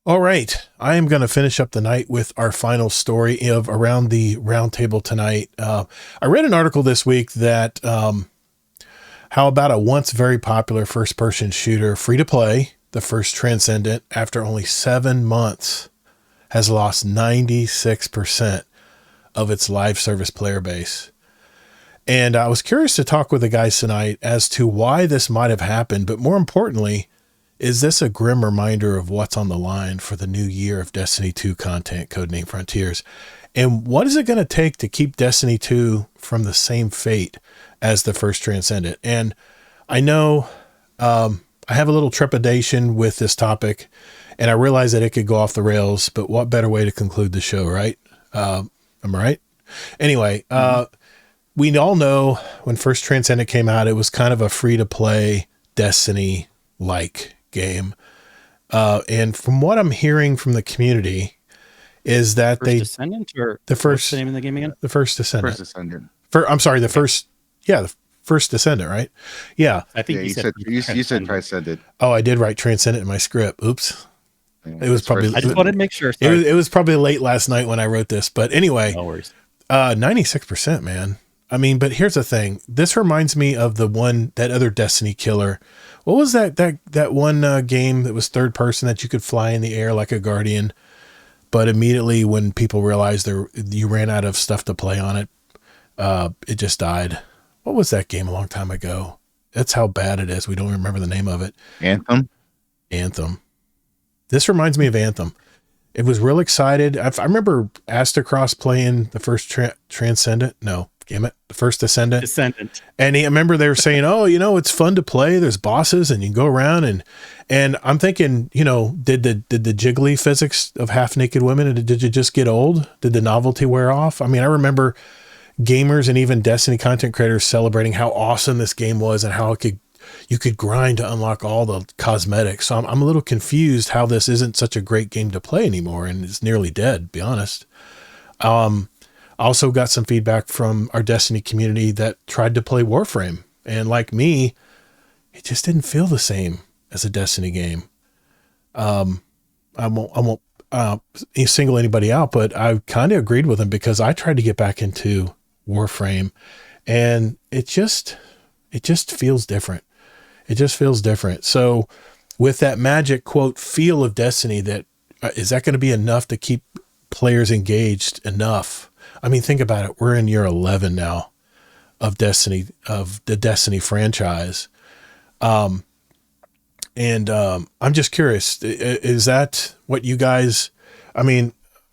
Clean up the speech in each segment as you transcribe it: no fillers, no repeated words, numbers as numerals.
All right. I am going to finish up the night with our final story of Around the Roundtable tonight. I read an article this week that how about a once very popular first person shooter, free to play, the first Transcendent, after only 7 months, has lost 96% of its live service player base. And I was curious to talk with the guys tonight as to why this might have happened, but more importantly, is this a grim reminder of what's on the line for the new year of Destiny 2 content, codename Frontiers? And what is it going to take to keep Destiny 2 from the same fate as the first Transcendent? And I know I have a little trepidation with this topic, and I realize that it could go off the rails, but what better way to conclude the show, right? Am I right? Anyway, we all know when first Transcendent came out, it was kind of a free-to-play Destiny-like game. And from what I'm hearing from the community is that first Descendant or the first what's the name of the game again? The first Descendant. First Descendant. I'm sorry, the first, the first Descendant, right? Yeah. I think you said Transcendant. Oh, I did write Transcendent in my script. Oops. It was probably. I just wanted to make sure. It was probably late last night when I wrote this, but anyway. No worries. 96%, man. I mean, but here's the thing. This reminds me of that other Destiny killer. What was that one game that was third person that you could fly in the air like a guardian, but immediately when people realized you ran out of stuff to play on it, it just died. What was that game a long time ago? That's how bad it is. We don't remember the name of it. Anthem. This reminds me of Anthem. It was real excited. I remember Astacross playing the first Transcendent. No, damn it. The first Descendant. And I remember they were saying, oh, it's fun to play. There's bosses and you can go around and I'm thinking, did the jiggly physics of half naked women, did you just get old? Did the novelty wear off? I mean, I remember gamers and even Destiny content creators celebrating how awesome this game was and how you could grind to unlock all the cosmetics. So I'm a little confused how this isn't such a great game to play anymore. And it's nearly dead, to be honest. Also got some feedback from our Destiny community that tried to play Warframe. And like me, it just didn't feel the same as a Destiny game. I won't single anybody out, but I kind of agreed with them because I tried to get back into Warframe and it just feels different. It just feels different. So with that magic quote feel of Destiny, is that going to be enough to keep players engaged enough? I mean, think about it. We're in year 11 now of Destiny, of the Destiny franchise. I'm just curious, is that what you guys,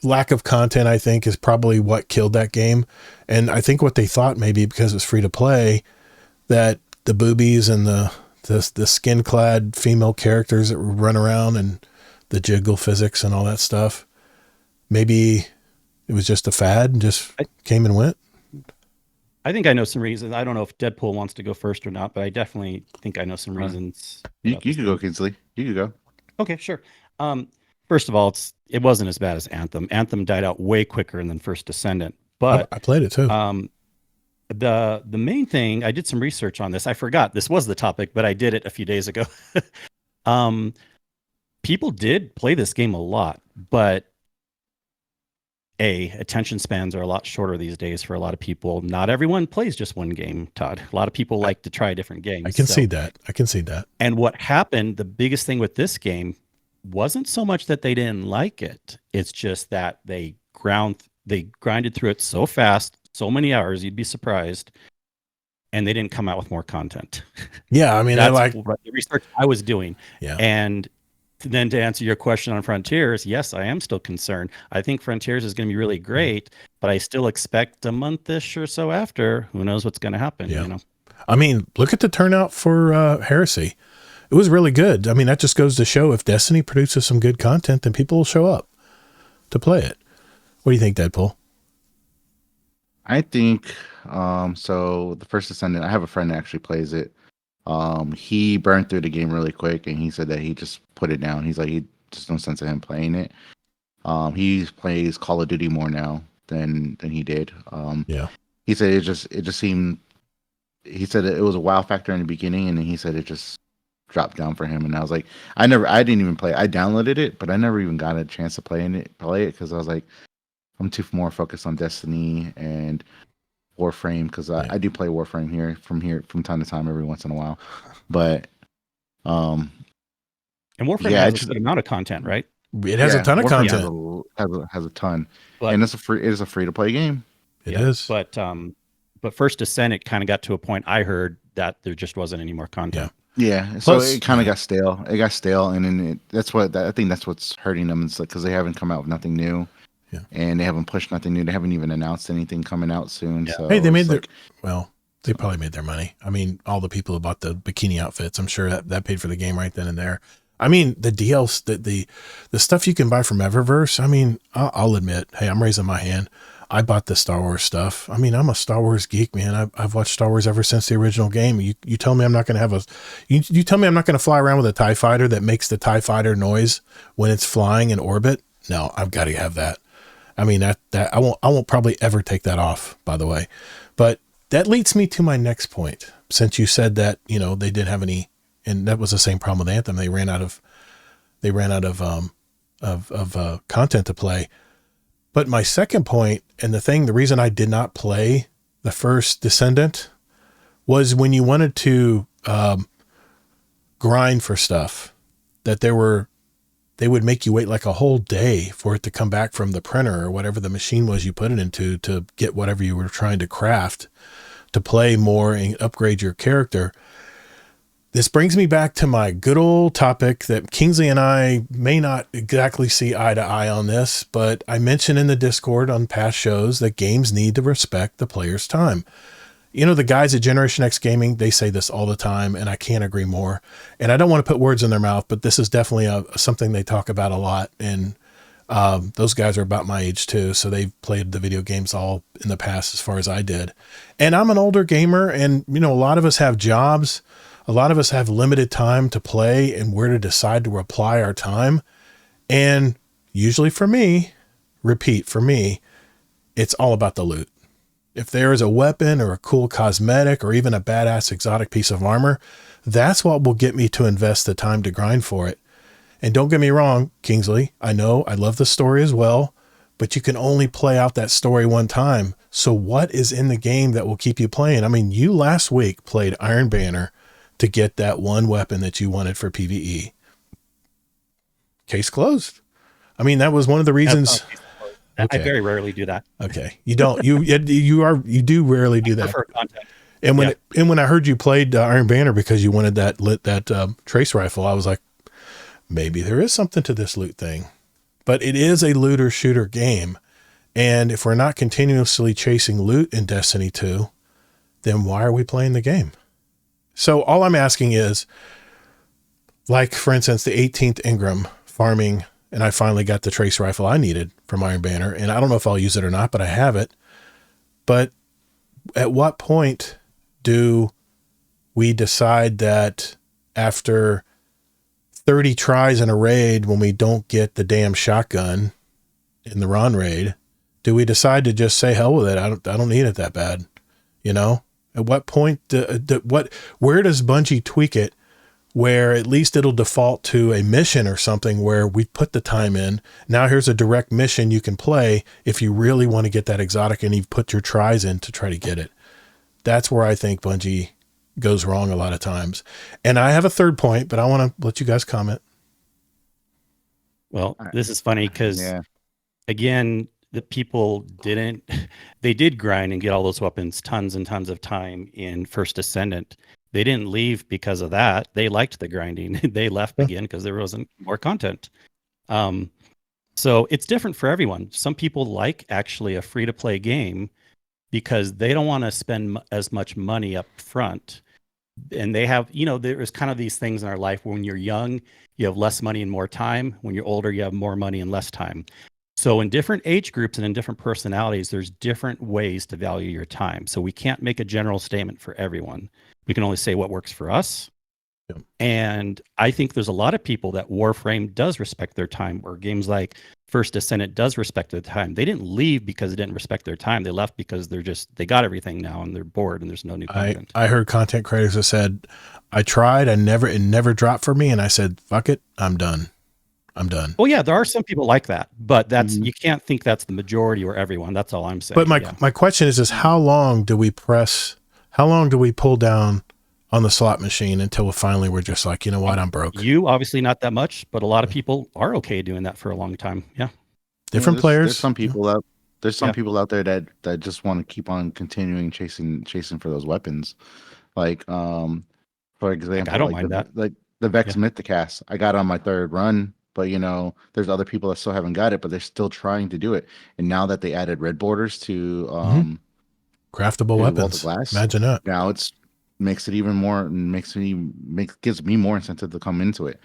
lack of content, I think, is probably what killed that game. And I think what they thought, maybe because it's free to play, that the boobies and the skin clad female characters that run around and the jiggle physics and all that stuff, maybe it was just a fad and just came and went. I think I know some reasons. I don't know if Deadpool wants to go first or not, but I definitely think I know some reasons. You could go, Kingsley. You could go. Okay, sure. First of all, it wasn't as bad as Anthem. Anthem died out way quicker than First Descendant. But I played it too. The main thing, I did some research on this. I forgot this was the topic, but I did it a few days ago. People did play this game a lot, but attention spans are a lot shorter these days for a lot of people. Not everyone plays just one game, Todd. A lot of people like to try different games. I can see that. And what happened, the biggest thing with this game wasn't so much that they didn't like it. It's just that they grinded through it so fast, so many hours, you'd be surprised. And they didn't come out with more content. Yeah. That's the research I was doing. Yeah. And then to answer your question on Frontiers, yes, I am still concerned. I think Frontiers is going to be really great, but I still expect a month-ish or so after. Who knows what's going to happen? Yeah. Look at the turnout for Heresy. It was really good. That just goes to show if Destiny produces some good content, then people will show up to play it. What do you think, Deadpool? I think, so the First Descendant, I have a friend that actually plays it. He burned through the game really quick and he said that he just put it down. He's like, he just no sense of him playing it. He plays Call of Duty more now than he did. Yeah. He said it just seemed, he said it was a wow factor in the beginning and then he said it just dropped down for him, and I was like, I didn't even play. I downloaded it, but I never even got a chance to play it because I was like, I'm too more focused on Destiny and Warframe because I do play Warframe from time to time every once in a while, but and Warframe has a good amount of content, right? It has a ton of Warframe content. has a ton, but, and it is a free to play game. It is, but First Descent, it kind of got to a point I heard that there just wasn't any more content. Yeah, so it kind of got stale. It got stale, and then I think that's what's hurting them is because they haven't come out with nothing new. Yeah. And they haven't pushed nothing new. They haven't even announced anything coming out soon. Yeah. So hey, they made they probably made their money. I mean, all the people who bought the bikini outfits, I'm sure that paid for the game right then and there. I mean, the DLC, the stuff you can buy from Eververse. I mean, I'll admit, hey, I'm raising my hand. I bought the Star Wars stuff. I mean, I'm a Star Wars geek, man. I've watched Star Wars ever since the original game. You tell me I'm not going to you tell me I'm not going to fly around with a TIE fighter that makes the TIE fighter noise when it's flying in orbit? No, I've got to have that. I mean, that I won't probably ever take that off, by the way. But that leads me to my next point. Since you said that, they didn't have any, and that was the same problem with Anthem. They ran out of content to play. But my second point, and the reason I did not play the first Descendant was when you wanted to grind for stuff, that they would make you wait like a whole day for it to come back from the printer or whatever the machine was you put it into to get whatever you were trying to craft to play more and upgrade your character. This brings me back to my good old topic that Kingsley and I may not exactly see eye to eye on this, but I mentioned in the Discord on past shows that games need to respect the player's time. The guys at Generation X Gaming, they say this all the time, and I can't agree more. And I don't want to put words in their mouth, but this is definitely something they talk about a lot. And those guys are about my age too, so they've played the video games all in the past as far as I did. And I'm an older gamer, and a lot of us have jobs. A lot of us have limited time to play and where to decide to apply our time. And usually for me, it's all about the loot. If there is a weapon or a cool cosmetic or even a badass exotic piece of armor, that's what will get me to invest the time to grind for it. And don't get me wrong, Kingsley, I know I love the story as well, but you can only play out that story one time. So what is in the game that will keep you playing? I mean, you last week played Iron Banner to get that one weapon that you wanted for PvE. Case closed. I mean, that was one of the reasons. Okay. I very rarely do that. Okay. You don't, you do rarely do that. Prefer content. And when I heard you played Iron Banner because you wanted that trace rifle, I was like, maybe there is something to this loot thing, but it is a looter shooter game. And if we're not continuously chasing loot in Destiny 2, then why are we playing the game? So all I'm asking is, like, for instance, the 18th Ingram farming, and I finally got the trace rifle I needed from Iron Banner, and I don't know if I'll use it or not, but I have it. But at what point do we decide that after 30 tries in a raid, when we don't get the damn shotgun in the Ron raid, do we decide to just say hell with it? I don't need it that bad, At what point, where does Bungie tweak it where at least it'll default to a mission or something where we put the time in? Now here's a direct mission you can play if you really want to get that exotic and you've put your tries in to try to get it. That's where I think Bungie goes wrong a lot of times. And I have a third point, but I want to let you guys comment. Well, this is funny because, again, the people did grind and get all those weapons tons and tons of time in First Descendant. They didn't leave because of that. They liked the grinding. They left again because there wasn't more content. So it's different for everyone. Some people like actually a free-to-play game because they don't want to spend as much money up front. And they have, there's kind of these things in our life where when you're young, you have less money and more time. When you're older, you have more money and less time. So in different age groups and in different personalities, there's different ways to value your time. So we can't make a general statement for everyone. We can only say what works for us. Yep. And I think there's a lot of people that Warframe does respect their time, or games like First Descendant does respect their time. They didn't leave because they didn't respect their time. They left because they got everything now and they're bored and there's no new content. I heard content creators that said, I tried, it never dropped for me. And I said, fuck it, I'm done. Oh yeah, there are some people like that, but you can't think that's the majority or everyone. That's all I'm saying. But my question is how long do we pull down on the slot machine until finally we're just like, you know what, I'm broke? You obviously not that much, but a lot of people are okay doing that for a long time. Yeah. Different players. There's some people out. There's some people out there that just want to keep on continuing chasing for those weapons. Like, for example, I don't mind that. Like the Vex Mythicast, I got on my third run, but there's other people that still haven't got it, but they're still trying to do it. And now that they added red borders to craftable weapons, imagine that. Now makes it even more, gives me more incentive to come into it.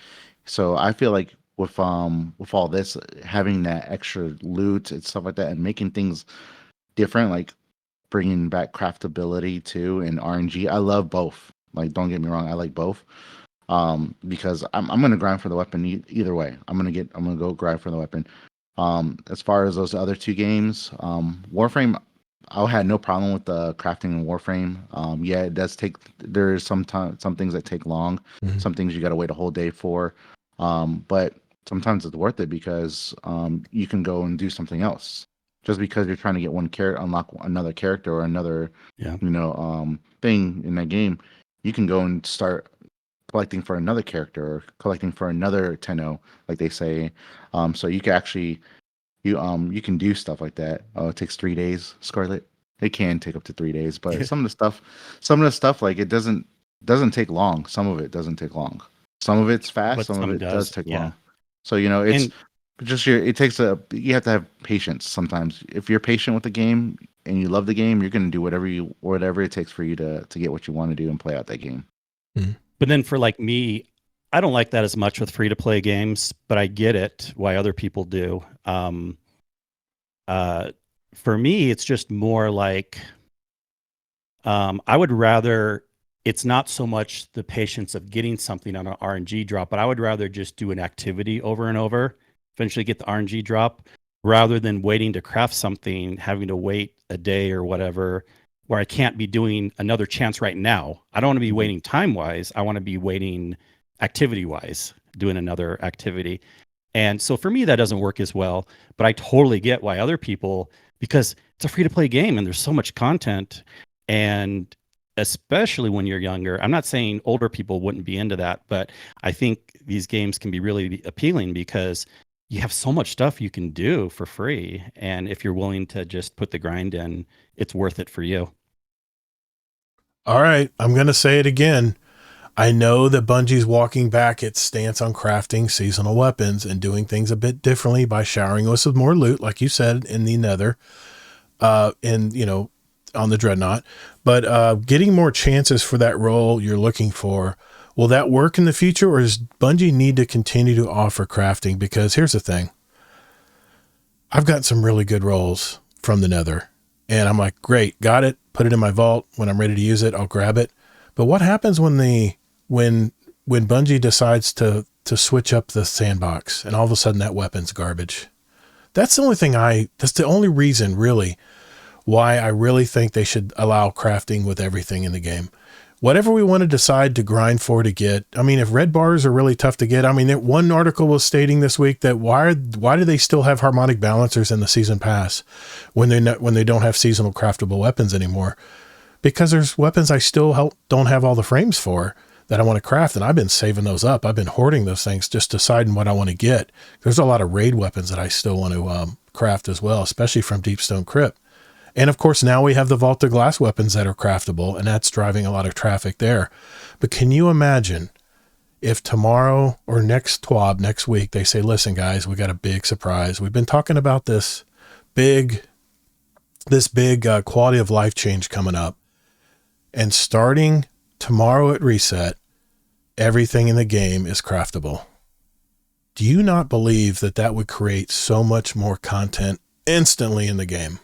So I feel like with all this, having that extra loot and stuff like that, and making things different, like bringing back craftability too and RNG. I love both. Like, don't get me wrong, I like both. Because I'm gonna grind for the weapon either way. I'm gonna go grind for the weapon. As far as those other two games, Warframe, I had no problem with the crafting in Warframe. Yeah, it does take. There's some things that take long. Mm-hmm. Some things you got to wait a whole day for. But sometimes it's worth it because you can go and do something else. Just because you're trying to get one character, unlock another character or another, thing in that game, you can go and start collecting for another character or collecting for another tenno, like they say. So you can actually. You can do stuff like that. Oh, it takes 3 days, Scarlet. It can take up to 3 days, but some of the stuff like it doesn't take long. Some of it doesn't take long. Some of it's fast. Some of it does take long. So it's you have to have patience sometimes. If you're patient with the game and you love the game, you're going to do whatever it takes for you to get what you want to do and play out that game. Mm-hmm. But then for like me, I don't like that as much with free-to-play games, but I get it why other people do. For me, it's just more like I would rather. It's not so much the patience of getting something on an RNG drop, but I would rather just do an activity over and over, eventually get the RNG drop, rather than waiting to craft something, having to wait a day or whatever, where I can't be doing another chance right now. I don't want to be waiting time-wise. I want to be waiting activity-wise, doing another activity. And so for me, that doesn't work as well, but I totally get why other people, because it's a free-to-play game and there's so much content, and especially when you're younger, I'm not saying older people wouldn't be into that, but I think these games can be really appealing because you have so much stuff you can do for free. And if you're willing to just put the grind in, it's worth it for you. All right. I'm going to say it again. I know that Bungie's walking back its stance on crafting seasonal weapons and doing things a bit differently by showering us with more loot, like you said, in the Nether, on the Dreadnought, but getting more chances for that role you're looking for. Will that work in the future, or does Bungie need to continue to offer crafting? Because here's the thing. I've got some really good roles from the Nether, and I'm like, great, got it, put it in my vault. When I'm ready to use it, I'll grab it. But what happens when Bungie decides to switch up the sandbox and all of a sudden that weapon's garbage? That's the only reason really why I really think they should allow crafting with everything in the game. Whatever we want to decide to grind for to get. I mean, if red bars are really tough to get, I mean, one article was stating this week that why do they still have harmonic balancers in the season pass when they don't have seasonal craftable weapons anymore? Because there's weapons I still don't have all the frames for that I want to craft, and I've been saving those up. I've been hoarding those things, just deciding what I want to get. There's a lot of raid weapons that I still want to craft as well, especially from Deepstone Crypt. And of course, now we have the Vault of Glass weapons that are craftable, and that's driving a lot of traffic there. But can you imagine if tomorrow or next week, they say, listen, guys, we got a big surprise. We've been talking about this big quality of life change coming up. And starting tomorrow at reset, everything in the game is craftable. Do you not believe that would create so much more content instantly in the game?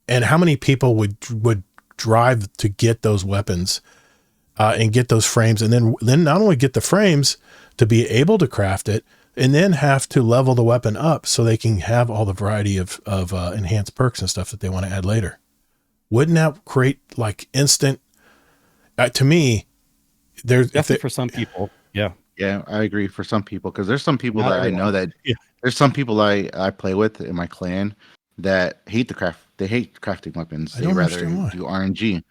And how many people would drive to get those weapons and get those frames, and then not only get the frames to be able to craft it, and then have to level the weapon up so they can have all the variety of enhanced perks and stuff that they want to add later. Wouldn't that create like instant, to me, there's definitely for some people. Yeah. Yeah, I agree for some people, because there's some people Not that I everyone. know that Yeah. there's some people I play with in my clan that hate the craft. They hate crafting weapons. I They don't rather understand why. do RNG.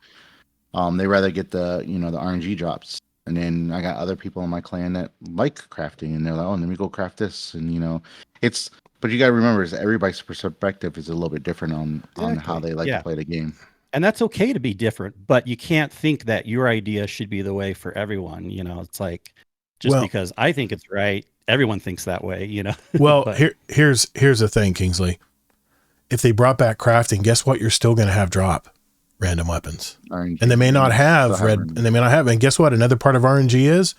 They rather get the the RNG drops. And then I got other people in my clan that like crafting, and they're like, "Oh, let me go craft this." And it's but you got to remember is everybody's perspective is a little bit different on how Exactly. they like to Yeah. play the game. And that's okay to be different, but you can't think that your idea should be the way for everyone. It's like, just Well, because I think it's right, everyone thinks that way. well, But here's the thing, Kingsley. If they brought back crafting, guess what? You're still going to have drop random weapons, RNG, and they may not have still red, random. and they may not have. And guess what? Another part of RNG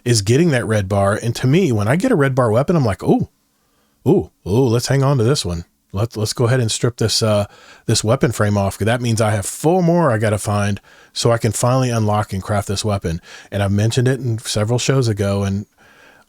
is getting that red bar. And to me, when I get a red bar weapon, I'm like, oh, let's hang on to this one. Let's go ahead and strip this this weapon frame off, because that means I have 4 more I got to find so I can finally unlock and craft this weapon. And I've mentioned it in several shows ago, and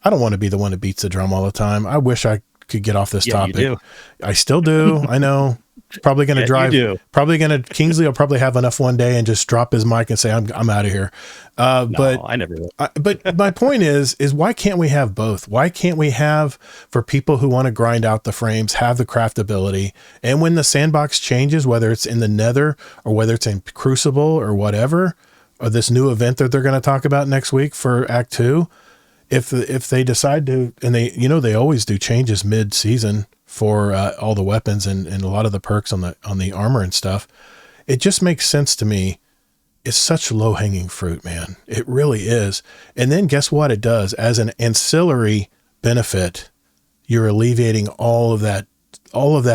I don't want to be the one that beats the drum all the time. I wish I could get off this topic. you do. I still do. I know. It's probably going to drive. You do. Kingsley will probably have enough one day and just drop his mic and say, I'm out of here. But I never will. but my point is why can't we have both? Why can't we have, for people who want to grind out the frames, have the craftability? And when the sandbox changes, whether it's in the Nether or whether it's in Crucible or whatever, or this new event that they're going to talk about next week for Act 2, if they decide to, and they always do changes mid-season for all the weapons and a lot of the perks on the armor and stuff, it just makes sense to me. It's such low-hanging fruit, man. It really is. And then guess what it does? As an ancillary benefit, you're alleviating all of that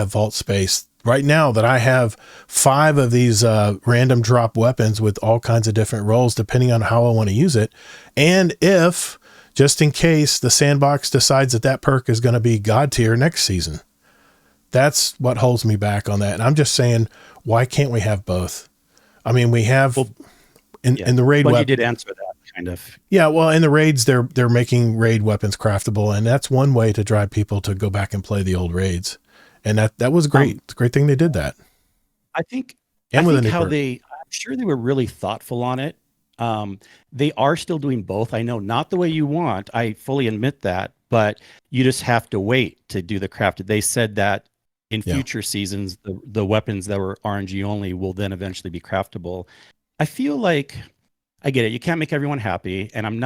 vault space. Right now that I have 5 of these random drop weapons with all kinds of different roles, depending on how I want to use it. And if, just in case, the sandbox decides that perk is going to be God tier next season. That's what holds me back on that. And I'm just saying, why can't we have both? I mean, we have in the raid. Well, you did answer that kind of. Yeah, well, in the raids, they're making raid weapons craftable, and that's one way to drive people to go back and play the old raids. And that was great. It's a great thing they did that. I think I'm sure they were really thoughtful on it. They are still doing both. I know, not the way you want. I fully admit that, but you just have to wait to do the craft. They said that in future seasons, the weapons that were RNG only will then eventually be craftable. I feel like, I get it. You can't make everyone happy. And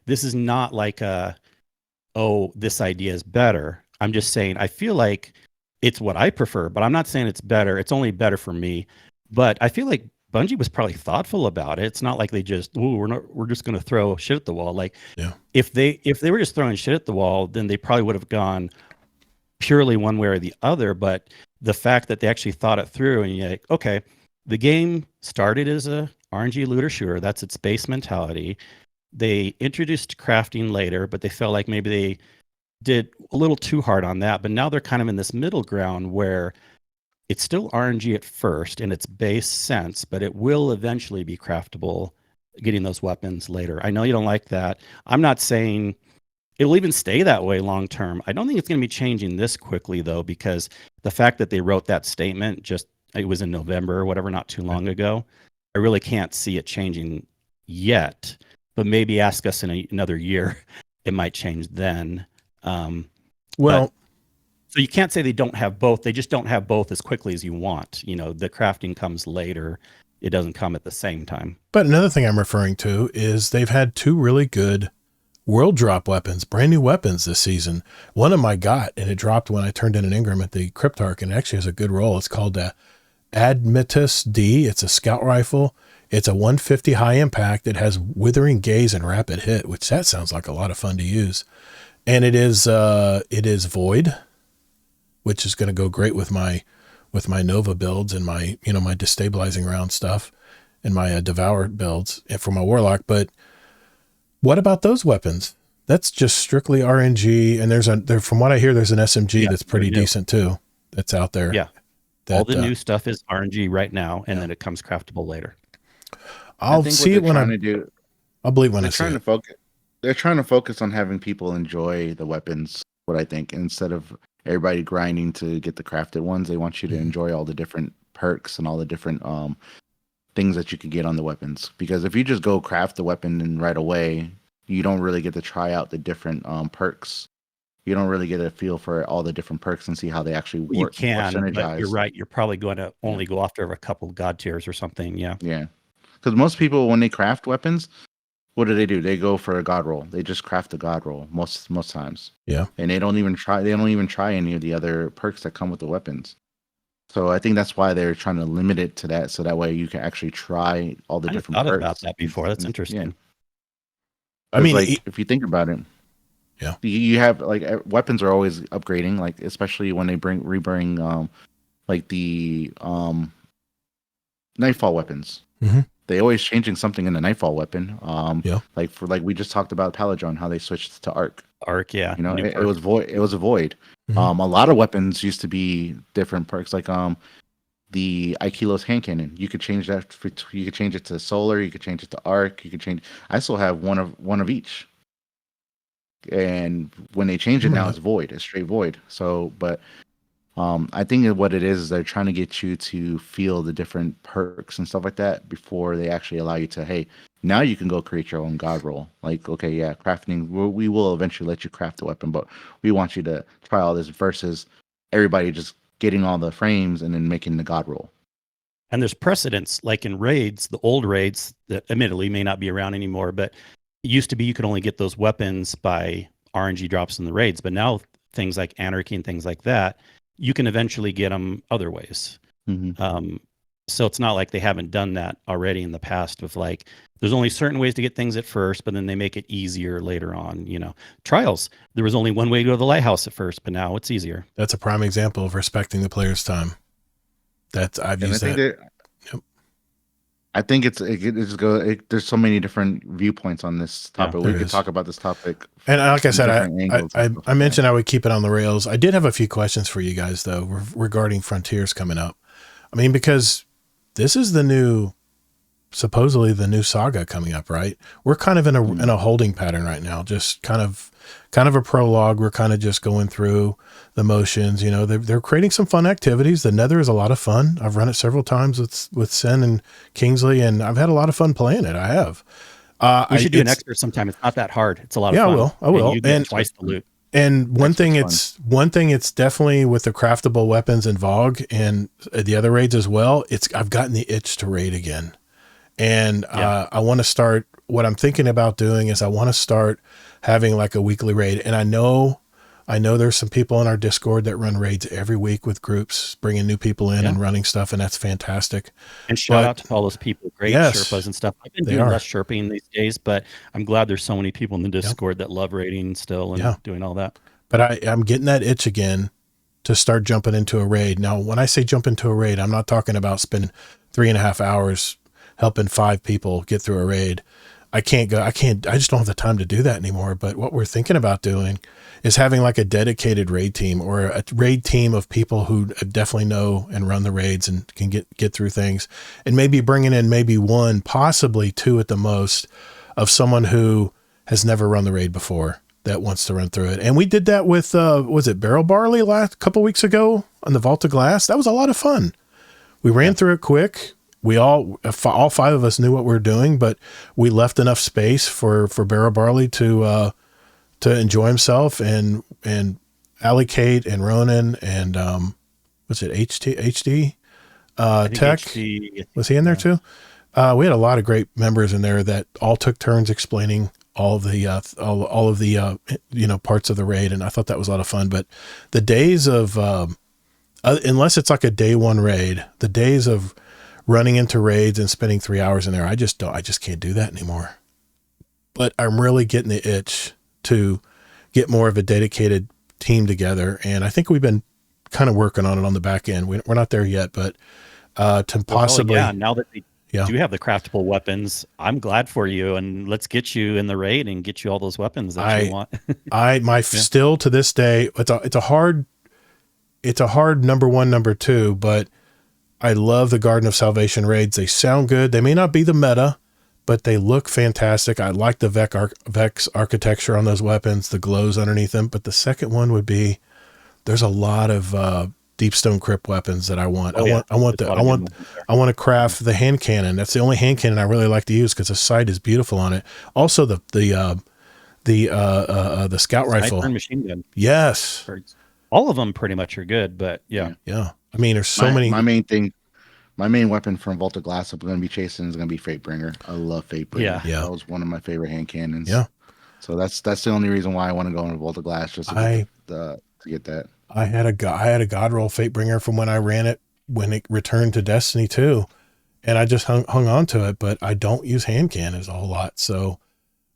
this is not like this idea is better. I'm just saying, I feel like it's what I prefer, but I'm not saying it's better. It's only better for me. But I feel like Bungie was probably thoughtful about it. It's not like they just, we're just going to throw shit at the wall. Like, if they were just throwing shit at the wall, then they probably would have gone purely one way or the other. But the fact that they actually thought it through, and you're like, okay, the game started as a RNG looter shooter. That's its base mentality. They introduced crafting later, but they felt like maybe they did a little too hard on that. But now they're kind of in this middle ground where it's still RNG at first in its base sense, but it will eventually be craftable, getting those weapons later. I know you don't like that. I'm not saying it'll even stay that way long term. I don't think it's going to be changing this quickly, though, because the fact that they wrote that statement, it was in November or whatever, not too long ago, I really can't see it changing yet. But maybe ask us in another year, it might change then. So you can't say they don't have both. They just don't have both as quickly as you want. The crafting comes later. It doesn't come at the same time. But another thing I'm referring to is they've had 2 really good world drop weapons, brand new weapons this season. One of them I got, and it dropped when I turned in an Ingram at the Cryptarch, and it actually has a good roll. It's called Admetus D. It's a scout rifle. It's a 150 high impact. It has withering gaze and rapid hit, which that sounds like a lot of fun to use. And it is void, which is going to go great with my Nova builds and my my destabilizing round stuff and my Devour builds and for my Warlock. But what about those weapons? That's just strictly RNG. And from what I hear, there's an SMG that's pretty decent too. That's out there. Yeah. All the new stuff is RNG right now, and then it comes craftable later. I'll see it when I'll believe when I see it. They're trying to focus on having people enjoy the weapons what I think. Instead of everybody grinding to get the crafted ones, they want you to enjoy all the different perks and all the different things that you can get on the weapons. Because if you just go craft the weapon and right away, you don't really get to try out the different perks. You don't really get a feel for all the different perks and see how they actually work. You can, but you're right. You're probably going to only go after a couple of god tiers or something. Yeah. Yeah. Because most people, when they craft weapons, what do? They go for a god roll. They just craft a god roll most times. Yeah. And they don't even try any of the other perks that come with the weapons. So I think that's why they're trying to limit it to that, so that way you can actually try all the different perks. I thought about that before. That's interesting. Yeah. I mean, like, if you think about it, yeah, you have like weapons are always upgrading, like especially when they rebring like the nightfall weapons. Mm-hmm. They always changing something in the nightfall weapon. Yeah. Like we just talked about Paladron, how they switched to Arc. Arc, yeah. You know, it was void. It was a void. Mm-hmm. A lot of weapons used to be different perks, like the Aikilo's hand cannon. You could change that. You could change it to solar. You could change it to arc. You could change. I still have one of each. And when they change it now, it's void. It's straight void. So, but I think what it is they're trying to get you to feel the different perks and stuff like that before they actually allow you to. Hey, now you can go create your own god roll. Like, okay, yeah, crafting. We will eventually let you craft the weapon, but we want you to try all this versus everybody just getting all the frames and then making the god roll. And there's precedents, like in raids, the old raids that admittedly may not be around anymore, but it used to be you could only get those weapons by RNG drops in the raids. But now things like Anarchy and things like that, you can eventually get them other ways. Mm-hmm. So it's not like they haven't done that already in the past with like, there's only certain ways to get things at first, but then they make it easier later on. You know, Trials, there was only one way to go to the lighthouse at first, but now it's easier. That's a prime example of respecting the player's time. I've used that. Yep. I think there's so many different viewpoints on this topic. We could talk about this topic. And like I said, I mentioned I would keep it on the rails. I did have a few questions for you guys though, regarding Frontiers coming up. I mean, because this is supposedly the new saga coming up, right? We're kind of in a holding pattern right now, just kind of a prologue. We're kind of just going through the motions. You know, they're creating some fun activities. The Nether is a lot of fun. I've run it several times with Sen and Kingsley, and I've had a lot of fun playing it. I have. We should do an expert sometime. It's not that hard. It's a lot of fun. I will. And you get twice the loot. And one thing it's definitely with the craftable weapons in Vogue and the other raids as well. I've gotten the itch to raid again. And I want to start, what I'm thinking about doing is I want to start having like a weekly raid. And I know there's some people in our Discord that run raids every week with groups, bringing new people in and running stuff. And that's fantastic. And shout out to all those people, great Sherpas and stuff. I've been doing less Sherping these days, but I'm glad there's so many people in the Discord that love raiding still and doing all that. But I'm getting that itch again to start jumping into a raid. Now, when I say jump into a raid, I'm not talking about spending 3.5 hours helping 5 people get through a raid. I just don't have the time to do that anymore. But what we're thinking about doing is having like a dedicated raid team or a raid team of people who definitely know and run the raids and can get through things, and maybe bringing in maybe 1, possibly 2 at the most, of someone who has never run the raid before that wants to run through it. And we did that with, was it Barrel Barley couple weeks ago on the Vault of Glass? That was a lot of fun. We ran through it quick. We all 5 of us knew what we were doing, but we left enough space for Barrel Barley to enjoy himself, and Allocate and Ronan and what's it, HD Tech? HD, was he in there too? We had a lot of great members in there that all took turns explaining all of the parts of the raid, and I thought that was a lot of fun. But the days of unless it's like a day 1 raid, the days of running into raids and spending 3 hours in there, I just can't do that anymore. But I'm really getting the itch to get more of a dedicated team together. And I think we've been kind of working on it on the back end. We're not there yet, but to possibly. Now that they do have the craftable weapons, I'm glad for you. And let's get you in the raid and get you all those weapons that you want. Still to this day, it's a hard number 1, number 2, but I love the Garden of Salvation raids. They sound good. They may not be the meta, but they look fantastic. I like the Vex architecture on those weapons, the glows underneath them. But the second one would be, there's a lot of Deepstone Crypt weapons that I want. I want to craft the hand cannon. That's the only hand cannon I really like to use because the sight is beautiful on it. Also the scout rifle, machine gun. Yes, all of them pretty much are good, but yeah. I mean, there's so many. My main weapon from Vault of Glass I'm going to be chasing is going to be Fatebringer. I love Fatebringer. Yeah. That was one of my favorite hand cannons. Yeah. So that's the only reason why I want to go into Vault of Glass, just to get that. I had a God Roll Fatebringer from when I ran it when it returned to Destiny 2, and I just hung on to it. But I don't use hand cannons a whole lot, so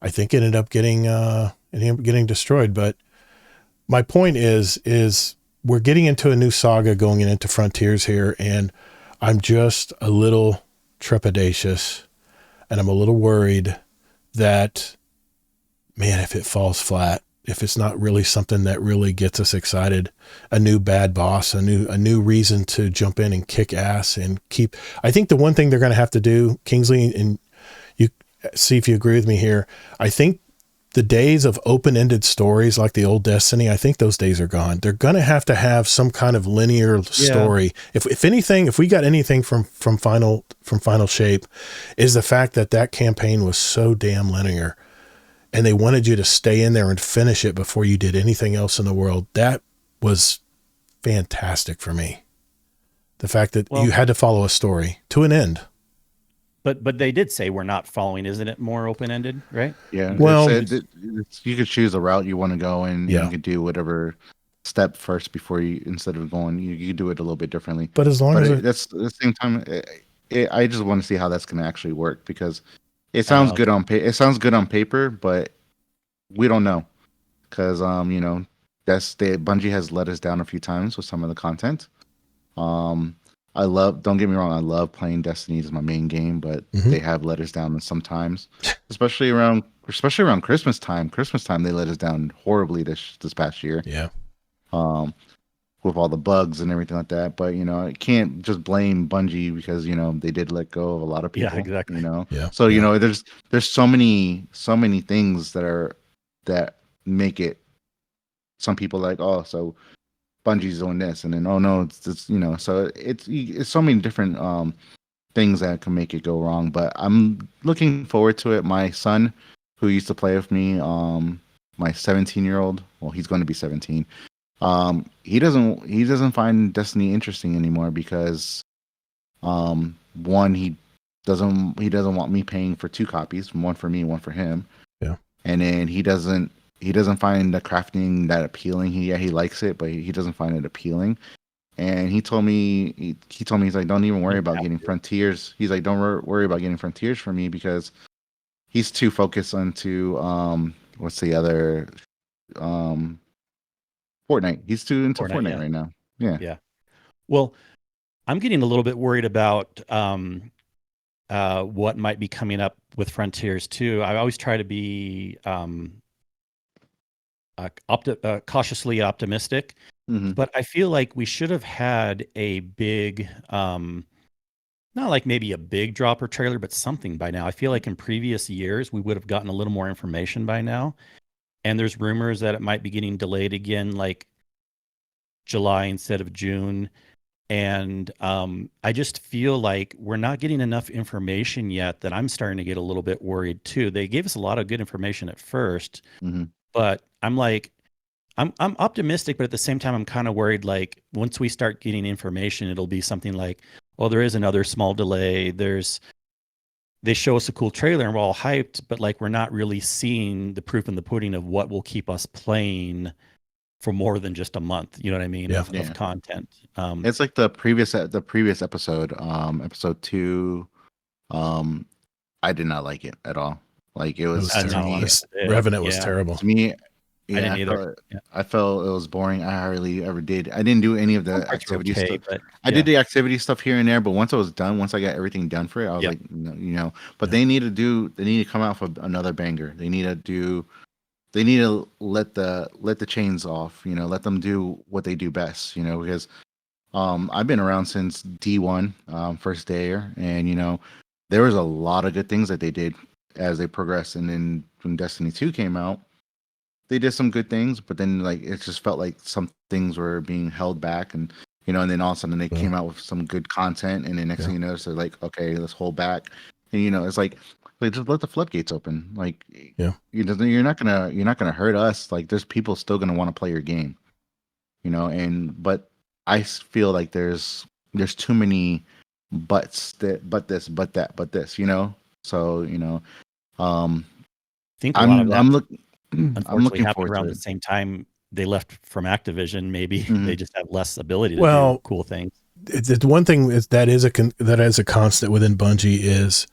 I think it ended up getting destroyed. But my point is we're getting into a new saga going into Frontiers here, and I'm just a little trepidatious, and I'm a little worried that, man, if it falls flat, if it's not really something that really gets us excited, a new bad boss, a new reason to jump in and kick ass and keep. I think the one thing they're going to have to do, Kingsley, and you see if you agree with me here, I think the days of open-ended stories like the old Destiny, I think those days are gone. They're going to have some kind of linear story. If anything, if we got anything from Final Shape, is the fact that campaign was so damn linear, and they wanted you to stay in there and finish it before you did anything else in the world. That was fantastic for me. The fact that you had to follow a story to an end. But they did say we're not following. Isn't it more open-ended, right? Yeah. Well, you could choose a route you want to go, and you can do whatever step first before instead of going, you do it a little bit differently. But as long as that's at the same time, I just want to see how that's going to actually work, because it sounds good on paper. It sounds good on paper, but we don't know, because Bungie has let us down a few times with some of the content. Don't get me wrong, I love playing Destiny as my main game, but they have let us down sometimes, especially around Christmas time. Christmas time, they let us down horribly this past year. Yeah. With all the bugs and everything like that. But, I can't just blame Bungie, because, they did let go of a lot of people. Yeah, exactly. So, there's so many things that make it, some people like, oh, so Bungie's doing this, and then so it's so many different things that can make it go wrong. But I'm looking forward to it. My son, who used to play with me, my 17-year-old, well, he's going to be 17. He doesn't find Destiny interesting anymore, because one, he doesn't want me paying for 2 copies, one for me, one for him. Yeah. And then he doesn't find the crafting that appealing. He likes it, but he doesn't find it appealing. And he told me he's like, don't even worry about getting Frontiers. He's like, don't worry about getting Frontiers for me, because he's too focused onto what's the other Fortnite. He's too into Fortnite right now. Yeah. Yeah. Well, I'm getting a little bit worried about what might be coming up with Frontiers too. I always try to be cautiously optimistic, but I feel like we should have had a big, not like maybe a big drop or trailer, but something by now. I feel like in previous years we would have gotten a little more information by now. And there's rumors that it might be getting delayed again, like July instead of June. And I just feel like we're not getting enough information yet, that I'm starting to get a little bit worried too. They gave us a lot of good information at first, but I'm like, I'm optimistic, but at the same time, I'm kind of worried. Like, once we start getting information, it'll be something like, well, there is another small delay. They show us a cool trailer and we're all hyped, but like, we're not really seeing the proof in the pudding of what will keep us playing for more than just a month. You know what I mean? Yeah. Of content. It's like the previous episode, episode 2. I did not like it at all. Like, it was Revenant was terrible to me. I didn't either. I felt it was boring. I hardly ever did. I didn't do any of the activity stuff. But, I did the activity stuff here and there, but once I got everything done for it, I was like, But they need to come out with another banger. They need to let the chains off. Let them do what they do best. Because I've been around since D1, first day, and there was a lot of good things that they did as they progressed. And then when Destiny 2 came out, they did some good things, but then like it just felt like some things were being held back, and and then all of a sudden they came out with some good content, and then next thing you know, they're like, okay, let's hold back, and it's like just let the floodgates open. Like, you're not gonna hurt us. Like, there's people still gonna want to play your game, but I feel like there's too many buts, but this, but that, but this, So I think a lot of that, I'm looking. I'm unfortunately, looking happened forward around to the it. same time they left from Activision. Maybe they just have less ability to Well, do cool things. It's one thing that is a constant within Bungie is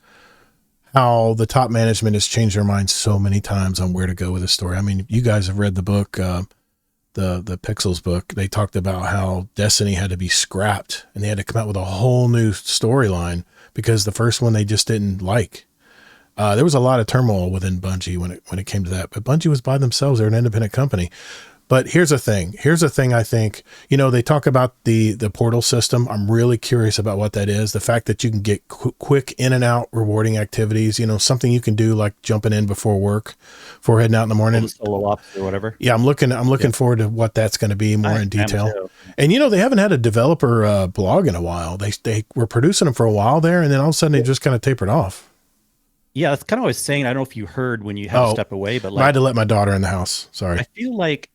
how the top management has changed their minds so many times on where to go with the story. I mean, you guys have read the book, the Pixels book. They talked about how Destiny had to be scrapped and they had to come out with a whole new storyline because the first one they just didn't like. There was a lot of turmoil within Bungie when it came to that, but Bungie was by themselves. They're an independent company. But here's the thing. I think, they talk about the portal system. I'm really curious about what that is. The fact that you can get quick in and out rewarding activities, something you can do like jumping in before work, before heading out in the morning. The solo ops or whatever. Yeah, I'm looking forward to what that's going to be more in detail. And they haven't had a developer blog in a while. They were producing them for a while there, and then all of a sudden they just kind of tapered off. Yeah, that's kind of what I was saying. I don't know if you heard when you had to step away, but I had to let my daughter in the house. Sorry. I feel like,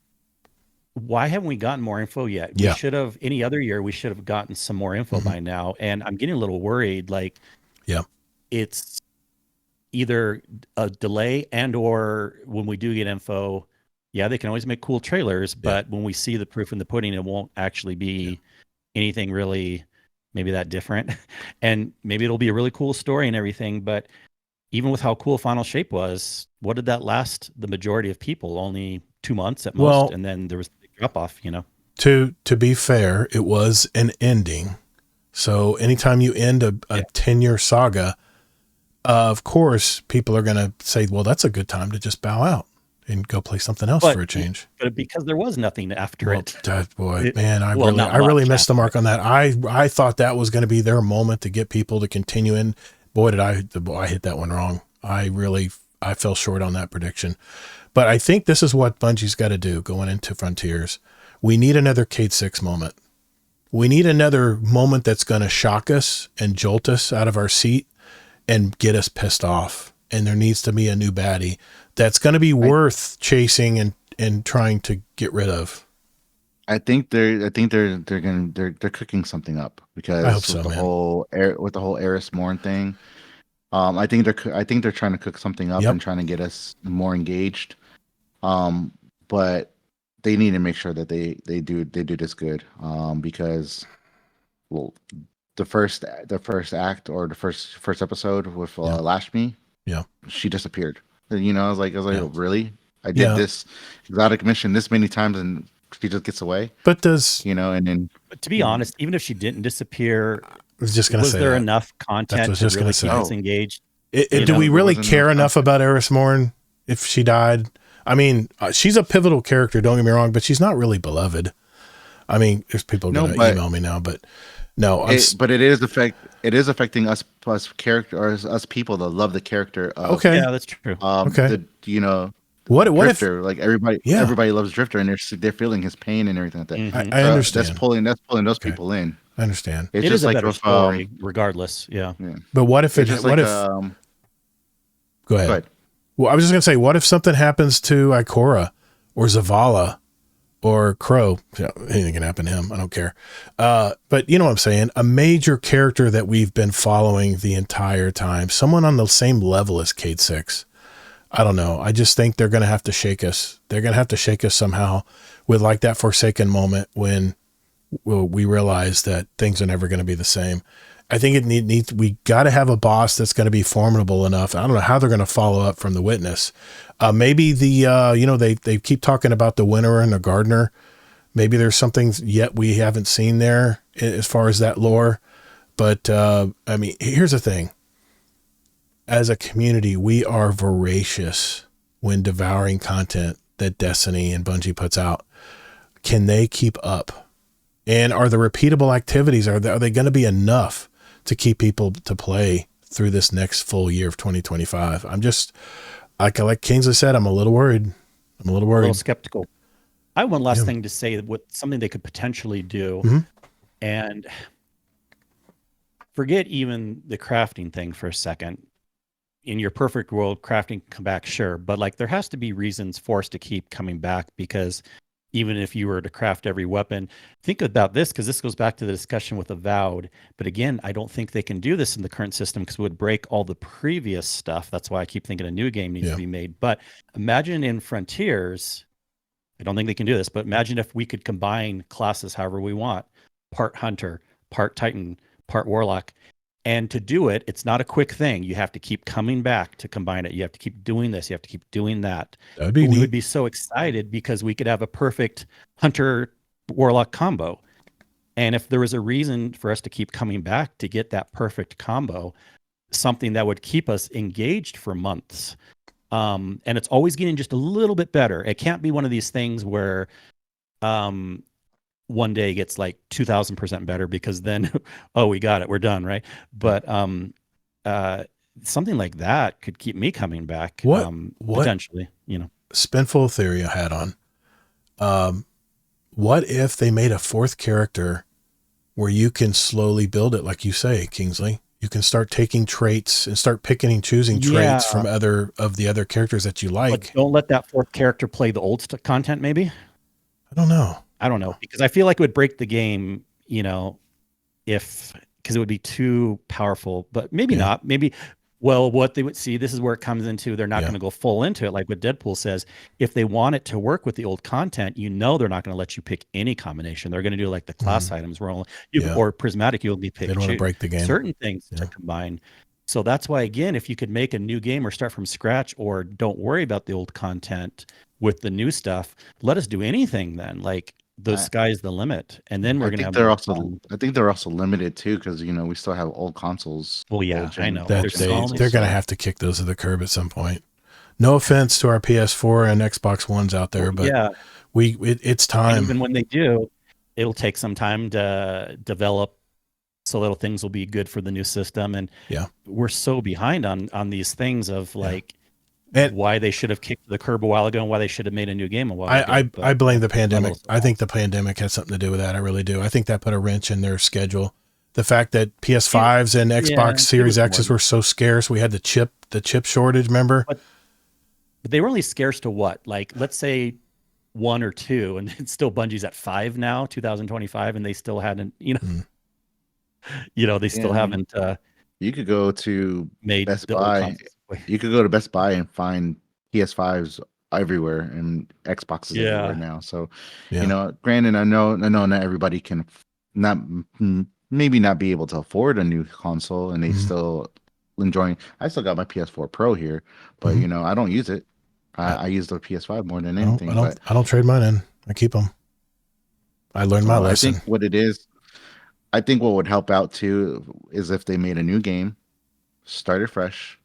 why haven't we gotten more info yet? We should have, any other year, we should have gotten some more info by now. And I'm getting a little worried. Like, it's either a delay or when we do get info, they can always make cool trailers, but when we see the proof in the pudding, it won't actually be anything really maybe that different. And maybe it'll be a really cool story and everything, but even with how cool Final Shape was, what did that last the majority of people? Only 2 months at most, and then there was a big drop off, To be fair, it was an ending. So anytime you end a 10-year saga, of course, people are going to say, well, that's a good time to just bow out and go play something else for a change. But because there was nothing after it. I really missed the mark on that. I thought that was going to be their moment to get people to continue in. Boy, I hit that one wrong. I fell short on that prediction. But I think this is what Bungie's got to do going into Frontiers. We need another Cade 6 moment. We need another moment that's going to shock us and jolt us out of our seat and get us pissed off. And there needs to be a new baddie that's going to be worth chasing and trying to get rid of. I think they're cooking something up because I hope so, with the whole Eris Morn thing. I think they're trying to cook something up and trying to get us more engaged. But they need to make sure that they do this good. Because the first act or the first episode with Lashmi, she disappeared. I was like, oh, really? I did this exotic mission this many times and she just gets away. But does and then? But to be honest, even if she didn't disappear, was there enough content to really keep us engaged? Do we really care enough about Eris Morn if she died? I mean, she's a pivotal character. Don't get me wrong, but she's not really beloved. I mean, there's people going to email me now, but no. But it is affecting us plus character or us people that love the character. Of, yeah, that's true. What Drifter, if like everybody loves Drifter and they're feeling his pain and everything like that. Mm-hmm. I understand. That's pulling those people in. I understand. It's just like a better story, regardless. Yeah. But what if go ahead. Well, I was just gonna say, what if something happens to Ikora or Zavala or Crow? Anything can happen to him. I don't care. But you know what I'm saying? A major character that we've been following the entire time, someone on the same level as Cade 6. I don't know. I just think they're going to have to shake us. They're going to have to shake us somehow with like that Forsaken moment when we realize that things are never going to be the same. I think we got to have a boss that's going to be formidable enough. I don't know how they're going to follow up from the Witness. Maybe they keep talking about the Winnower and the Gardener. Maybe there's something yet we haven't seen there as far as that lore. But I mean, here's the thing. As a community, we are voracious when devouring content that Destiny and Bungie puts out. Can they keep up? And are the repeatable activities, are they going to be enough to keep people to play through this next full year of 2025. I'm just, like Kingsley said, I'm a little worried. I'm a little worried. A little skeptical. I have one last thing to say with something they could potentially do. And forget even the crafting thing for a second. In your perfect world, crafting can come back, sure. But like there has to be reasons for us to keep coming back, because even if you were to craft every weapon, think about this, because this goes back to the discussion with Avowed. But again, I don't think they can do this in the current system because it would break all the previous stuff. That's why I keep thinking a new game needs to be made. But imagine in Frontiers, I don't think they can do this, but imagine if we could combine classes however we want, part Hunter, part Titan, part Warlock. And to do it, it's not a quick thing. You have to keep coming back to combine it. You have to keep doing this. You have to keep doing that. That'd be neat. We would be so excited because we could have a perfect Hunter Warlock combo. And if there was a reason for us to keep coming back to get that perfect combo, something that would keep us engaged for months. And it's always getting just a little bit better. It can't be one of these things where one day gets like 2000% better because then, oh, we got it, we're done, right? But something like that could keep me coming back. What potentially, Spinful theory I had on. What if they made a fourth character where you can slowly build it, like you say, Kingsley? You can start taking traits and start picking and choosing traits from the other characters that you like. But don't let that fourth character play the old content, maybe? I don't know. Because I feel like it would break the game, because it would be too powerful, but maybe not. Maybe, what they would see, this is where it comes into, they're not going to go full into it. Like what Deadpool says, if they want it to work with the old content, they're not going to let you pick any combination. They're going to do like the class items where only or prismatic, you'll be picking. They don't want to break the game. Certain things to combine. So that's why, again, if you could make a new game or start from scratch, or don't worry about the old content with the new stuff, let us do anything then. Like, the sky's the limit, and then we're gonna have. I think they're also limited too, because we still have old consoles. Well, yeah, I know. They're gonna have to kick those to the curb at some point. No offense to our PS4 and Xbox Ones out there, but it's time. And even when they do, it'll take some time to develop, so little things will be good for the new system. And we're so behind on these things of like. And why they should have kicked the curb a while ago, and why they should have made a new game a while ago. I blame the pandemic. I think the pandemic has something to do with that. I really do. I think that put a wrench in their schedule. The fact that PS5s and Xbox Series X's were so scarce, we had the chip shortage. Remember? But they were only scarce to what? Like, let's say 1 or 2, and it's still Bungie's at 5 now, 2025, and they still hadn't. They still haven't. You could go to made Best Buy. You could go to Best Buy and find PS5s everywhere and Xboxes everywhere now. So, granted, I know not everybody can maybe not be able to afford a new console, and they still enjoying. I still got my PS4 Pro here, but I don't use it. I use the PS5 more than anything. I don't trade mine in. I keep them. I learned my lesson. I think what it is, I think what would help out too is if they made a new game, started fresh.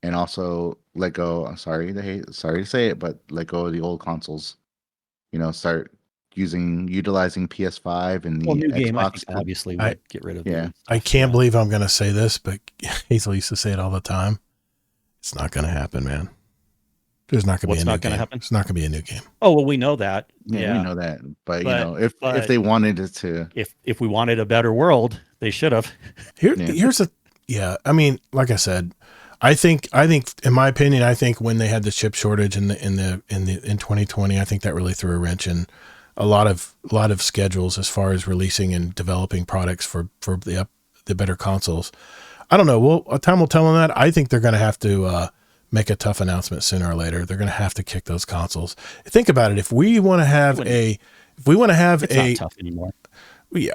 And also let go. Sorry to say it, but let go of the old consoles. Start utilizing PS5 and the new Xbox. Game, I think obviously would get rid of. Yeah, I can't believe I'm going to say this, but Hazel used to say it all the time. It's not going to happen, man. There's not going to be a new game. Happen? It's not going to be a new game. Oh well, we know that. Yeah, we know that. But if they wanted it to, if we wanted a better world, they should have. Here's I mean, like I said. I think, in my opinion, when they had the chip shortage in 2020, I think that really threw a wrench in a lot of schedules as far as releasing and developing products for the better consoles. I don't know. Time will tell on that. I think they're going to have to make a tough announcement sooner or later. They're going to have to kick those consoles. Think about it. If we want to have it's not tough anymore.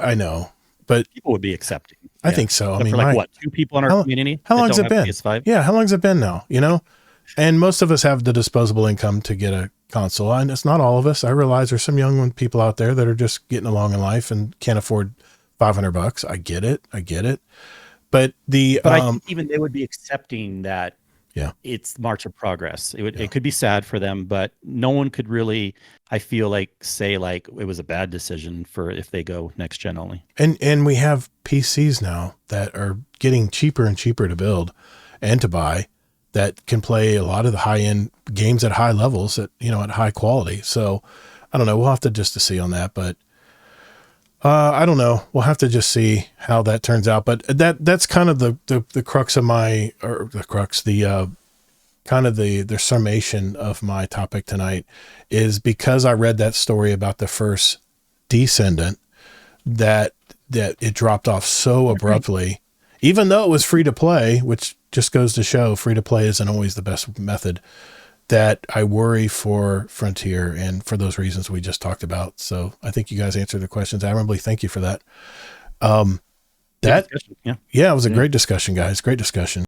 I know, but people would be accepting. I think so. Except for what, 2 people in our community? How long has it been? PS5? Yeah, how long has it been now? And most of us have the disposable income to get a console. And it's not all of us. I realize there's some young people out there that are just getting along in life and can't afford $500. I get it. But I think even they would be accepting that it's march of progress. It could be sad for them, but no one could really, I feel like, say like it was a bad decision for if they go next gen only. And we have PCs now that are getting cheaper and cheaper to build and to buy that can play a lot of the high end games at high levels at high quality. So I don't know. We'll have to just to see on that, but I don't know. We'll have to just see how that turns out. But that's kind of the crux of the summation of my topic tonight is because I read that story about the first Descendant that it dropped off so abruptly, even though it was free to play, which just goes to show free to play isn't always the best method, that I worry for Frontier and for those reasons we just talked about. So I think you guys answered the questions admirably. Thank you for that. It was a great discussion, guys. Great discussion.